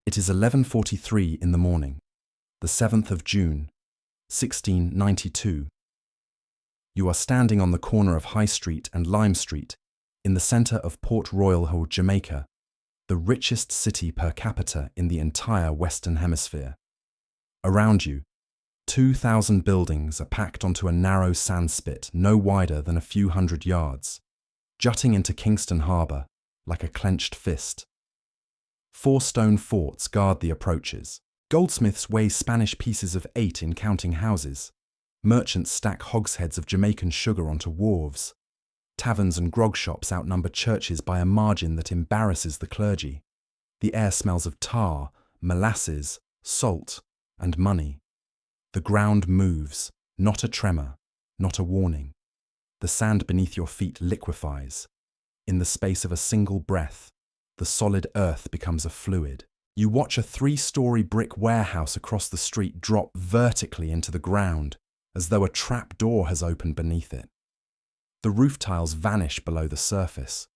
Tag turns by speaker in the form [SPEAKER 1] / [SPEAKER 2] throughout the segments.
[SPEAKER 1] It is 11:43 in the morning, the 7th of June, 1692. You are standing on the corner of High Street and Lime Street in the centre of Port Royal, Jamaica, the richest city per capita in the entire Western Hemisphere. Around you, 2,000 buildings are packed onto a narrow sandspit no wider than a few hundred yards, jutting into Kingston Harbour like a clenched fist. 4 stone forts guard the approaches. Goldsmiths weigh Spanish pieces of 8 in counting houses. Merchants stack hogsheads of Jamaican sugar onto wharves. Taverns and grog shops outnumber churches by a margin that embarrasses the clergy. The air smells of tar, molasses, salt, and money. The ground moves, not a tremor, not a warning. The sand beneath your feet liquefies. In the space of a single breath, the solid earth becomes a fluid. You watch a 3-story brick warehouse across the street drop vertically into the ground, as though a trap door has opened beneath it. The roof tiles vanish below the surface.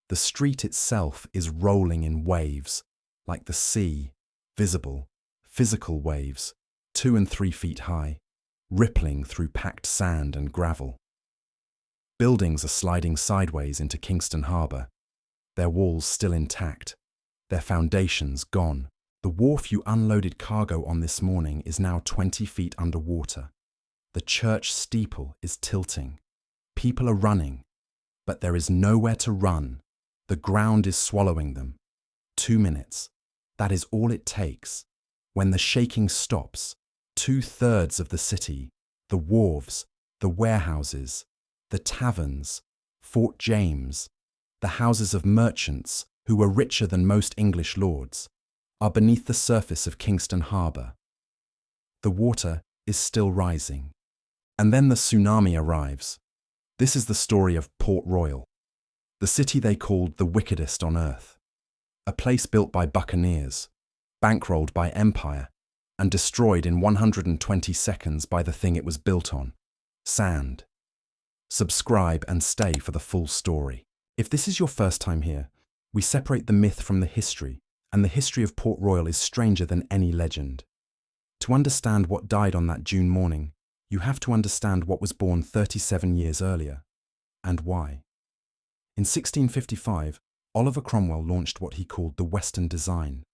[SPEAKER 1] The street itself is rolling in waves, like the sea, visible, physical waves, 2 and 3 feet high, rippling through packed sand and gravel. Buildings are sliding sideways into Kingston Harbour, their walls still intact, their foundations gone. The wharf you unloaded cargo on this morning is now 20 feet underwater. The church steeple is tilting. People are running, but there is nowhere to run. The ground is swallowing them. 2 minutes. That is all it takes. When the shaking stops, 2/3 of the city, the wharves, the warehouses, the taverns, Fort James, the houses of merchants who were richer than most English lords, are beneath the surface of Kingston Harbour. The water is still rising. And then the tsunami arrives. This is the story of Port Royal, the city they called the wickedest on earth, a place built by buccaneers, bankrolled by empire, and destroyed in 120 seconds by the thing it was built on, sand. Subscribe and stay for the full story. If this is your first time here, we separate the myth from the history, and the history of Port Royal is stranger than any legend. To understand what died on that June morning, you have to understand what was born 37 years earlier, and why. In 1655, Oliver Cromwell launched what he called the Western Design,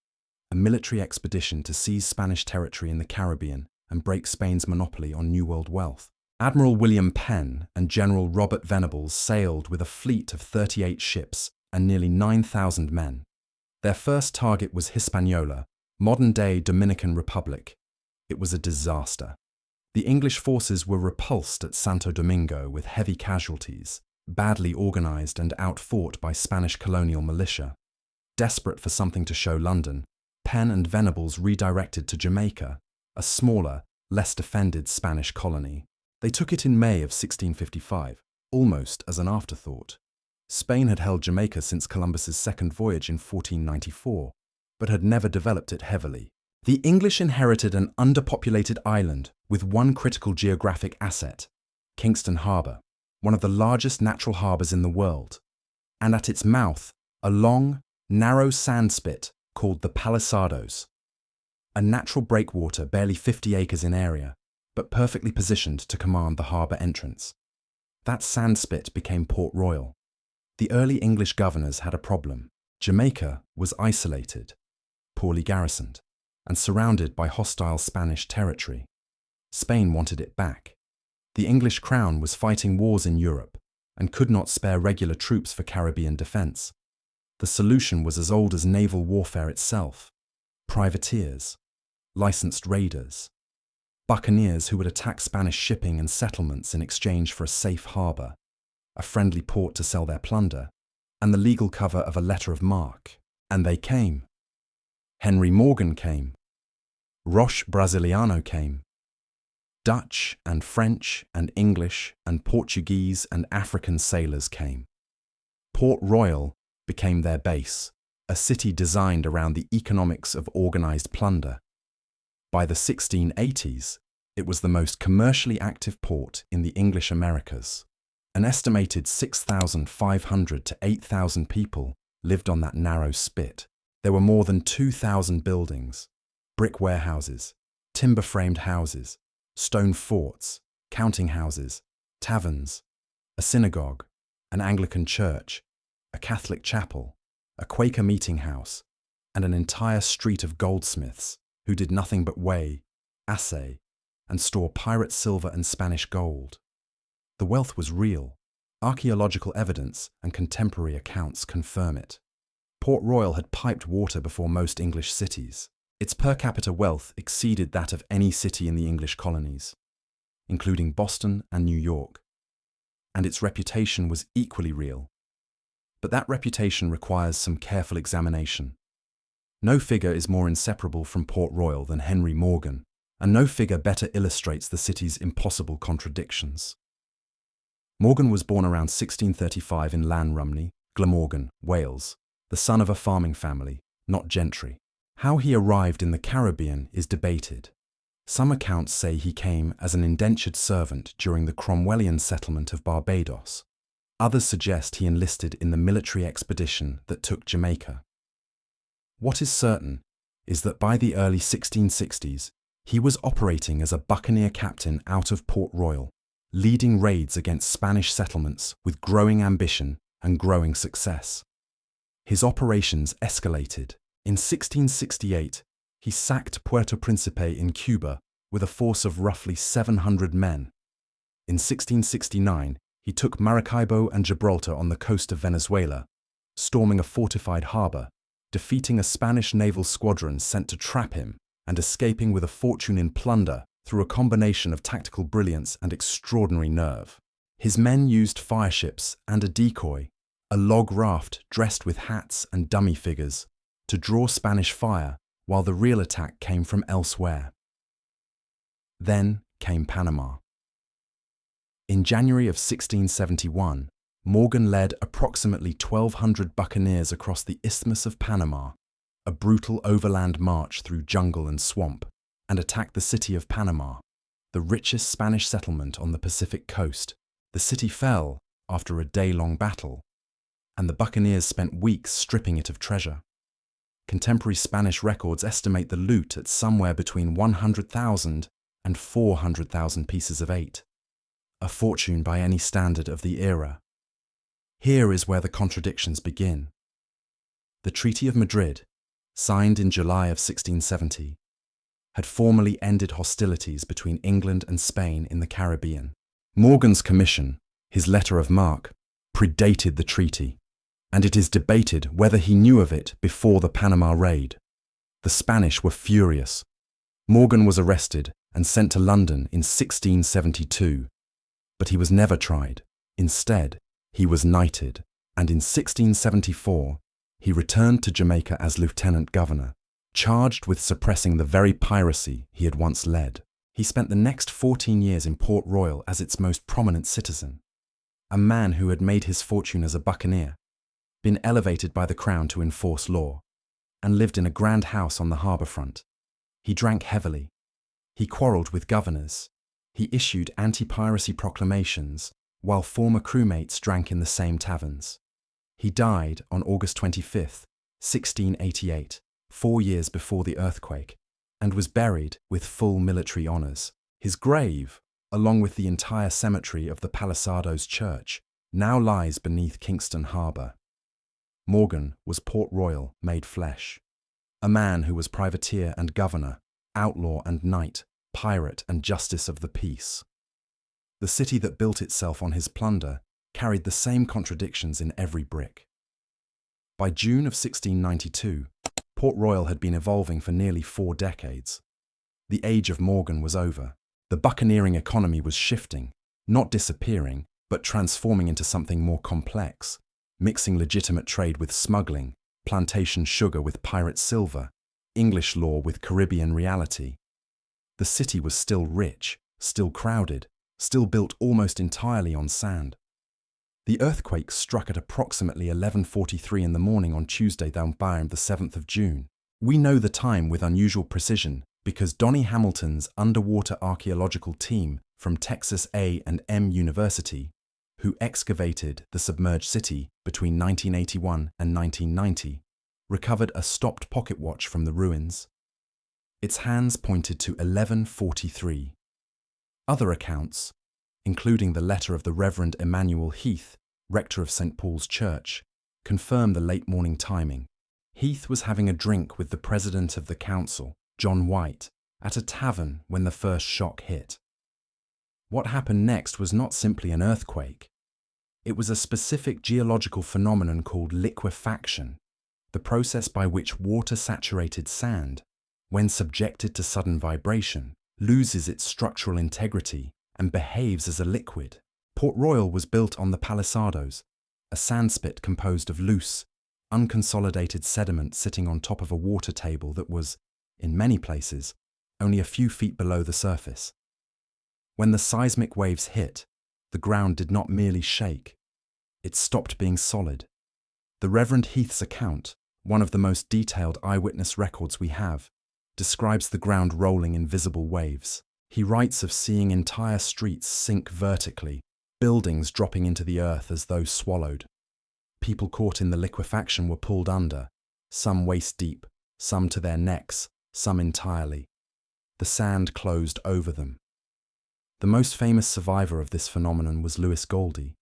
[SPEAKER 1] a military expedition to seize Spanish territory in the Caribbean and break Spain's monopoly on New World wealth. Admiral William Penn and General Robert Venables sailed with a fleet of 38 ships and nearly 9,000 men. Their first target was Hispaniola, modern-day Dominican Republic. It was a disaster. The English forces were repulsed at Santo Domingo with heavy casualties, badly organized and outfought by Spanish colonial militia. Desperate for something to show London, Penn and Venables redirected to Jamaica, a smaller, less defended Spanish colony. They took it in May of 1655, almost as an afterthought. Spain had held Jamaica since Columbus's second voyage in 1494, but had never developed it heavily. The English inherited an underpopulated island with one critical geographic asset, Kingston Harbour, one of the largest natural harbours in the world, and at its mouth, a long, narrow sandspit called the Palisados, a natural breakwater barely 50 acres in area, but perfectly positioned to command the harbour entrance. That sandspit became Port Royal. The early English governors had a problem. Jamaica was isolated, poorly garrisoned, and surrounded by hostile Spanish territory. Spain wanted it back. The English crown was fighting wars in Europe and could not spare regular troops for Caribbean defence. The solution was as old as naval warfare itself: privateers, licensed raiders, buccaneers who would attack Spanish shipping and settlements in exchange for a safe harbour, a friendly port to sell their plunder, and the legal cover of a letter of marque. And they came. Henry Morgan came. Roche Brasiliano came. Dutch and French and English and Portuguese and African sailors came. Port Royal became their base, a city designed around the economics of organised plunder. By the 1680s, it was the most commercially active port in the English Americas. An estimated 6,500 to 8,000 people lived on that narrow spit. There were more than 2,000 buildings, brick warehouses, timber-framed houses, stone forts, counting houses, taverns, a synagogue, an Anglican church, a Catholic chapel, a Quaker meeting house, and an entire street of goldsmiths who did nothing but weigh, assay, and store pirate silver and Spanish gold. The wealth was real. Archaeological evidence and contemporary accounts confirm it. Port Royal had piped water before most English cities. Its per capita wealth exceeded that of any city in the English colonies, including Boston and New York. And its reputation was equally real. But that reputation requires some careful examination. No figure is more inseparable from Port Royal than Henry Morgan, and no figure better illustrates the city's impossible contradictions. Morgan was born around 1635 in Llanrumney, Glamorgan, Wales, the son of a farming family, not gentry. How he arrived in the Caribbean is debated. Some accounts say he came as an indentured servant during the Cromwellian settlement of Barbados. Others suggest he enlisted in the military expedition that took Jamaica. What is certain is that by the early 1660s, he was operating as a buccaneer captain out of Port Royal, leading raids against Spanish settlements with growing ambition and growing success. His operations escalated. In 1668, he sacked Puerto Príncipe in Cuba with a force of roughly 700 men. In 1669, he took Maracaibo and Gibraltar on the coast of Venezuela, storming a fortified harbor, defeating a Spanish naval squadron sent to trap him, and escaping with a fortune in plunder through a combination of tactical brilliance and extraordinary nerve. His men used fireships and a decoy, a log raft dressed with hats and dummy figures, to draw Spanish fire while the real attack came from elsewhere. Then came Panama. In January of 1671, Morgan led approximately 1,200 buccaneers across the Isthmus of Panama, a brutal overland march through jungle and swamp, and attacked the city of Panama, the richest Spanish settlement on the Pacific coast. The city fell after a day-long battle, and the buccaneers spent weeks stripping it of treasure. Contemporary Spanish records estimate the loot at somewhere between 100,000 and 400,000 pieces of eight, a fortune by any standard of the era. Here is where the contradictions begin. The Treaty of Madrid, signed in July of 1670, had formally ended hostilities between England and Spain in the Caribbean. Morgan's commission, his letter of marque, predated the treaty, and it is debated whether he knew of it before the Panama raid. The Spanish were furious. Morgan was arrested and sent to London in 1672, but he was never tried. Instead, he was knighted, and in 1674, he returned to Jamaica as lieutenant governor, charged with suppressing the very piracy he had once led. He spent the next 14 years in Port Royal as its most prominent citizen, a man who had made his fortune as a buccaneer, been elevated by the crown to enforce law, and lived in a grand house on the harbour front. He drank heavily. He quarrelled with governors. He issued anti-piracy proclamations, while former crewmates drank in the same taverns. He died on August 25, 1688, 4 years before the earthquake, and was buried with full military honours. His grave, along with the entire cemetery of the Palisadoes Church, now lies beneath Kingston Harbour. Morgan was Port Royal made flesh, a man who was privateer and governor, outlaw and knight, pirate and justice of the peace. The city that built itself on his plunder carried the same contradictions in every brick. By June of 1692, Port Royal had been evolving for nearly 4 decades. The age of Morgan was over. The buccaneering economy was shifting, not disappearing, but transforming into something more complex, mixing legitimate trade with smuggling, plantation sugar with pirate silver, English law with Caribbean reality. The city was still rich, still crowded, still built almost entirely on sand. The earthquake struck at approximately 11:43 in the morning on Tuesday, the 7th of June. We know the time with unusual precision because Donnie Hamilton's underwater archaeological team from Texas A&M University, who excavated the submerged city between 1981 and 1990, recovered a stopped pocket watch from the ruins. Its hands pointed to 1143. Other accounts, including the letter of the Reverend Emmanuel Heath, rector of St. Paul's Church, confirm the late morning timing. Heath was having a drink with the president of the council, John White, at a tavern when the first shock hit. What happened next was not simply an earthquake. It was a specific geological phenomenon called liquefaction, the process by which water-saturated sand, when subjected to sudden vibration, loses its structural integrity and behaves as a liquid. Port Royal was built on the Palisados, a sandspit composed of loose, unconsolidated sediment sitting on top of a water table that was, in many places, only a few feet below the surface. When the seismic waves hit, the ground did not merely shake, it stopped being solid. The Reverend Heath's account, one of the most detailed eyewitness records we have, describes the ground rolling in visible waves. He writes of seeing entire streets sink vertically, buildings dropping into the earth as though swallowed. People caught in the liquefaction were pulled under, some waist deep, some to their necks, some entirely. The sand closed over them. The most famous survivor of this phenomenon was Louis Goldie,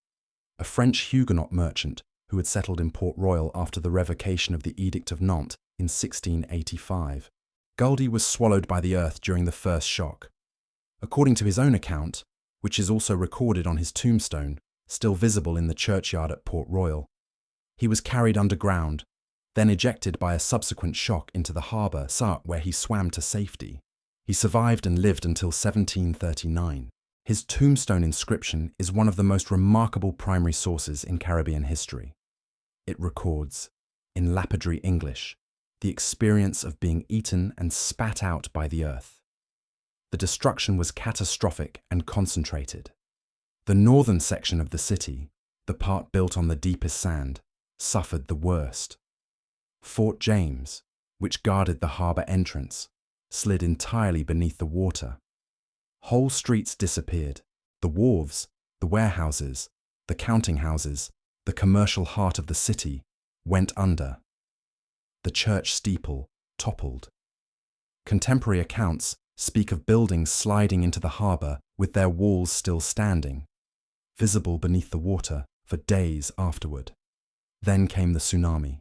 [SPEAKER 1] a French Huguenot merchant who had settled in Port Royal after the revocation of the Edict of Nantes in 1685. Goldie was swallowed by the earth during the first shock. According to his own account, which is also recorded on his tombstone, still visible in the churchyard at Port Royal, he was carried underground, then ejected by a subsequent shock into the harbour, where he swam to safety. He survived and lived until 1739. His tombstone inscription is one of the most remarkable primary sources in Caribbean history. It records, in lapidary English, the experience of being eaten and spat out by the earth. The destruction was catastrophic and concentrated. The northern section of the city, the part built on the deepest sand, suffered the worst. Fort James, which guarded the harbour entrance, slid entirely beneath the water. Whole streets disappeared. The wharves, the warehouses, the counting houses, the commercial heart of the city went under. The church steeple toppled. Contemporary accounts speak of buildings sliding into the harbour with their walls still standing, visible beneath the water for days afterward. Then came the tsunami,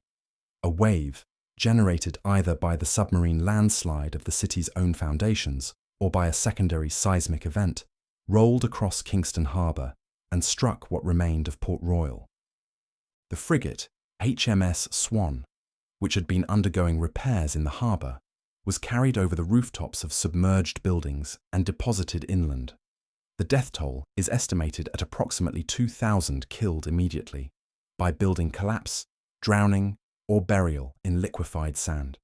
[SPEAKER 1] a wave generated either by the submarine landslide of the city's own foundations or by a secondary seismic event, rolled across Kingston Harbour and struck what remained of Port Royal. The frigate, HMS Swan, which had been undergoing repairs in the harbour, was carried over the rooftops of submerged buildings and deposited inland. The death toll is estimated at approximately 2,000 killed immediately by building collapse, drowning, or burial in liquefied sand.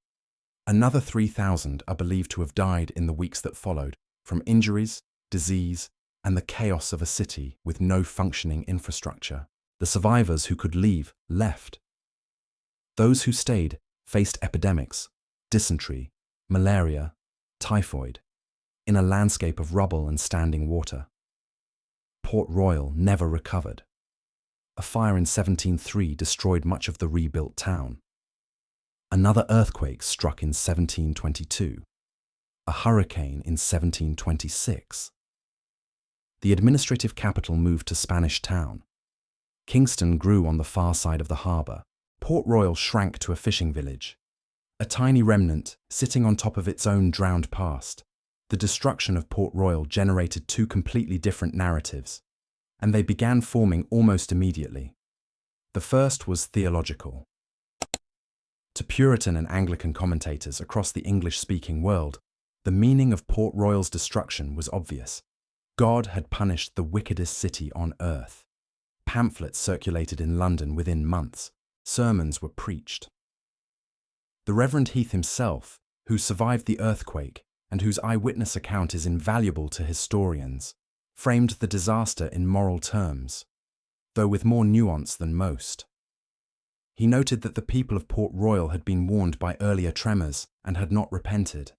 [SPEAKER 1] Another 3,000 are believed to have died in the weeks that followed from injuries, disease, and the chaos of a city with no functioning infrastructure. The survivors who could leave left. Those who stayed faced epidemics, dysentery, malaria, typhoid, in a landscape of rubble and standing water. Port Royal never recovered. A fire in 1703 destroyed much of the rebuilt town. Another earthquake struck in 1722. A hurricane in 1726. The administrative capital moved to Spanish Town. Kingston grew on the far side of the harbour. Port Royal shrank to a fishing village, a tiny remnant sitting on top of its own drowned past. The destruction of Port Royal generated two completely different narratives, and they began forming almost immediately. The first was theological. To Puritan and Anglican commentators across the English-speaking world, the meaning of Port Royal's destruction was obvious. God had punished the wickedest city on earth. Pamphlets circulated in London within months. Sermons were preached. The Reverend Heath himself, who survived the earthquake and whose eyewitness account is invaluable to historians, framed the disaster in moral terms, though with more nuance than most. He noted that the people of Port Royal had been warned by earlier tremors and had not repented.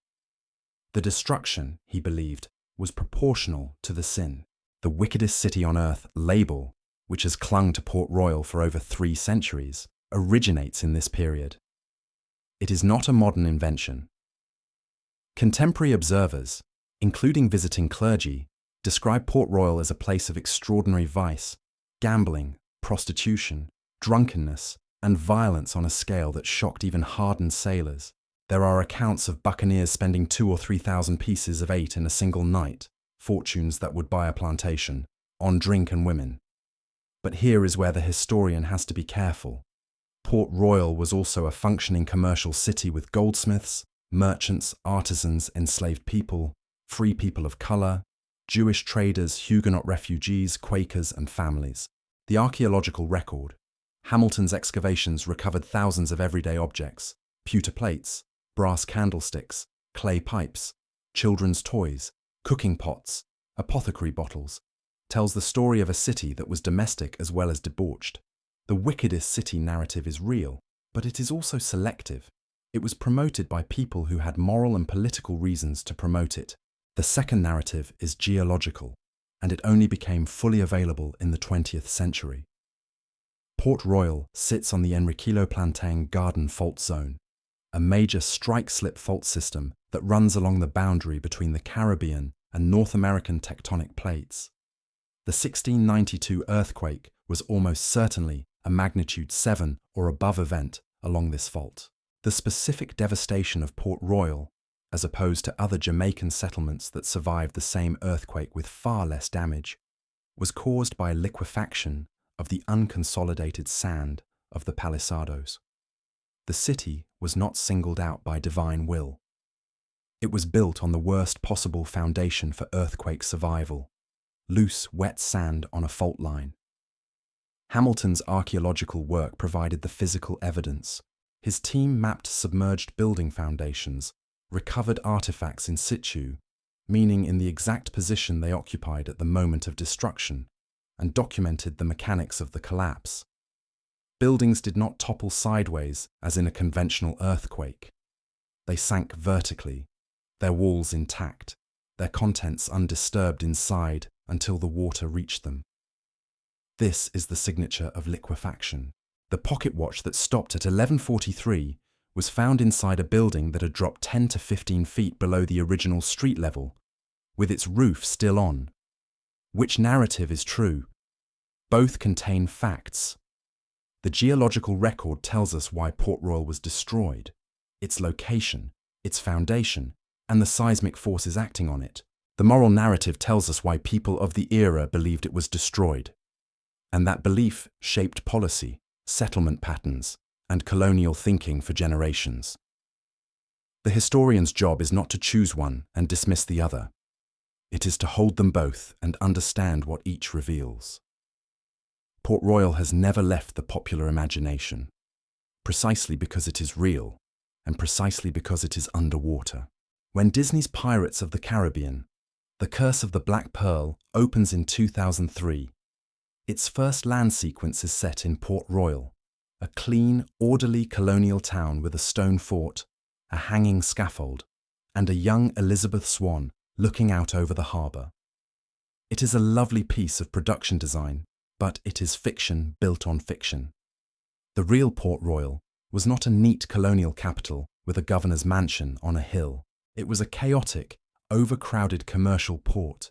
[SPEAKER 1] The destruction, he believed, was proportional to the sin. The wickedest city on earth label, which has clung to Port Royal for over 3 centuries, originates in this period. It is not a modern invention. Contemporary observers, including visiting clergy, describe Port Royal as a place of extraordinary vice, gambling, prostitution, drunkenness, and violence on a scale that shocked even hardened sailors. There are accounts of buccaneers spending 2,000 or 3,000 pieces of 8 in a single night, fortunes that would buy a plantation, on drink and women. But here is where the historian has to be careful. Port Royal was also a functioning commercial city with goldsmiths, merchants, artisans, enslaved people, free people of colour, Jewish traders, Huguenot refugees, Quakers, and families. The archaeological record. Hamilton's excavations recovered thousands of everyday objects, pewter plates, brass candlesticks, clay pipes, children's toys, cooking pots, apothecary bottles, tells the story of a city that was domestic as well as debauched. The wickedest city narrative is real, but it is also selective. It was promoted by people who had moral and political reasons to promote it. The second narrative is geological, and it only became fully available in the 20th century. Port Royal sits on the Enriquillo-Plantain Garden Fault Zone, a major strike-slip fault system that runs along the boundary between the Caribbean and North American tectonic plates. The 1692 earthquake was almost certainly a magnitude 7 or above event along this fault. The specific devastation of Port Royal, as opposed to other Jamaican settlements that survived the same earthquake with far less damage, was caused by liquefaction of the unconsolidated sand of the palisados. The city was not singled out by divine will. It was built on the worst possible foundation for earthquake survival: loose, wet sand on a fault line. Hamilton's archaeological work provided the physical evidence. His team mapped submerged building foundations, recovered artifacts in situ, meaning in the exact position they occupied at the moment of destruction, and documented the mechanics of the collapse. Buildings did not topple sideways as in a conventional earthquake. They sank vertically, their walls intact, their contents undisturbed inside until the water reached them. This is the signature of liquefaction. The pocket watch that stopped at 11:43 was found inside a building that had dropped 10 to 15 feet below the original street level, with its roof still on. Which narrative is true? Both contain facts. The geological record tells us why Port Royal was destroyed, its location, its foundation, and the seismic forces acting on it. The moral narrative tells us why people of the era believed it was destroyed, and that belief shaped policy, settlement patterns, and colonial thinking for generations. The historian's job is not to choose one and dismiss the other. It is to hold them both and understand what each reveals. Port Royal has never left the popular imagination, precisely because it is real, and precisely because it is underwater. When Disney's Pirates of the Caribbean, The Curse of the Black Pearl, opens in 2003, its first land sequence is set in Port Royal, a clean, orderly colonial town with a stone fort, a hanging scaffold, and a young Elizabeth Swann looking out over the harbour. It is a lovely piece of production design, but it is fiction built on fiction. The real Port Royal was not a neat colonial capital with a governor's mansion on a hill. It was a chaotic, overcrowded commercial port,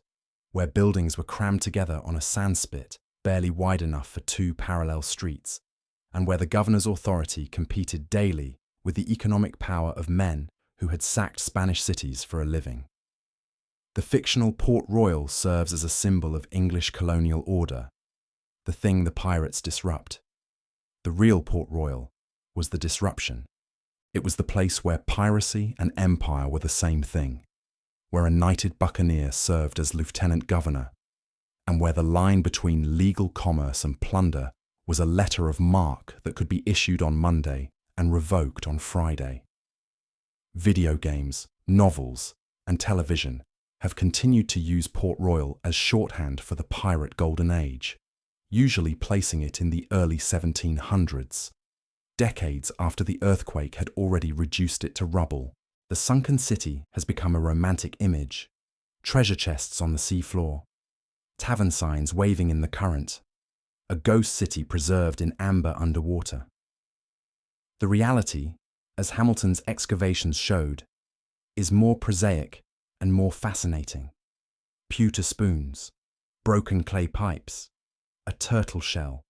[SPEAKER 1] where buildings were crammed together on a sandspit barely wide enough for 2 parallel streets, and where the governor's authority competed daily with the economic power of men who had sacked Spanish cities for a living. The fictional Port Royal serves as a symbol of English colonial order, the thing the pirates disrupt. The real Port Royal was the disruption. It was the place where piracy and empire were the same thing, where a knighted buccaneer served as lieutenant governor, and where the line between legal commerce and plunder was a letter of marque that could be issued on Monday and revoked on Friday. Video games, novels, and television have continued to use Port Royal as shorthand for the pirate golden age, usually placing it in the early 1700s. Decades after the earthquake had already reduced it to rubble, the sunken city has become a romantic image. Treasure chests on the seafloor, tavern signs waving in the current, a ghost city preserved in amber underwater. The reality as Hamilton's excavations showed, is more prosaic and more fascinating. Pewter spoons, broken clay pipes, a turtle shell,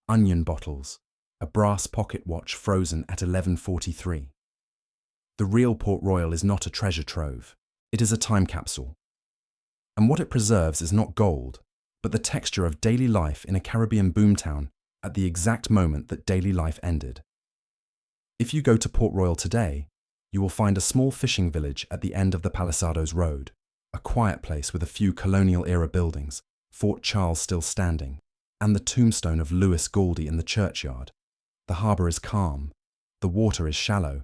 [SPEAKER 1] onion bottles, a brass pocket watch frozen at 1143. The real Port Royal is not a treasure trove, it is a time capsule. And what it preserves is not gold, but the texture of daily life in a Caribbean boomtown at the exact moment that daily life ended. If you go to Port Royal today, you will find a small fishing village at the end of the Palisadoes Road, a quiet place with a few colonial-era buildings, Fort Charles still standing, and the tombstone of Lewis Gauldie in the churchyard. The harbour is calm, the water is shallow.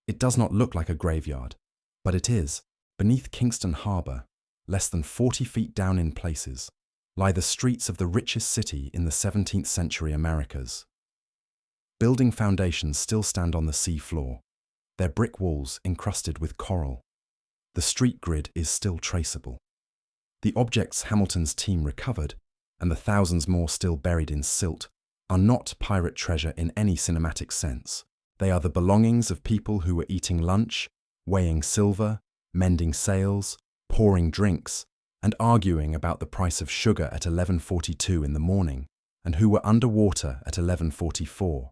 [SPEAKER 1] It does not look like a graveyard, but it is. Beneath Kingston Harbour, less than 40 feet down in places, lie the streets of the richest city in the 17th century Americas. Building foundations still stand on the sea floor, their brick walls encrusted with coral. The street grid is still traceable. The objects Hamilton's team recovered, and the thousands more still buried in silt, are not pirate treasure in any cinematic sense. They are the belongings of people who were eating lunch, weighing silver, mending sails, pouring drinks, and arguing about the price of sugar at 11:42 in the morning, and who were underwater at 11:44.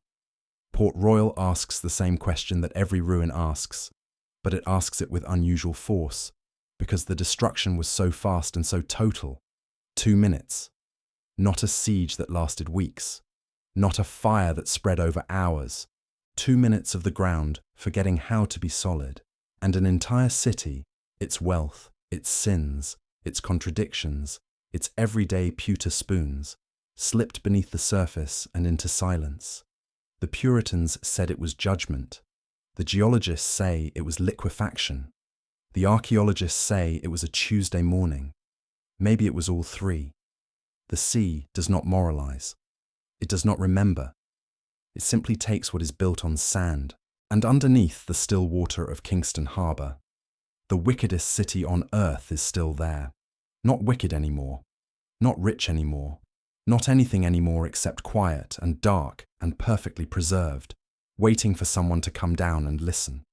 [SPEAKER 1] Port Royal asks the same question that every ruin asks, but it asks it with unusual force, because the destruction was so fast and so total. 2 minutes. Not a siege that lasted weeks. Not a fire that spread over hours. 2 minutes of the ground forgetting how to be solid. And an entire city, its wealth, its sins, its contradictions, its everyday pewter spoons, slipped beneath the surface and into silence. The Puritans said it was judgment. The geologists say it was liquefaction. The archaeologists say it was a Tuesday morning. Maybe it was all three. The sea does not moralize. It does not remember. It simply takes what is built on sand, and underneath the still water of Kingston Harbour, the wickedest city on earth is still there. Not wicked anymore, not rich anymore, not anything anymore except quiet and dark and perfectly preserved, waiting for someone to come down and listen.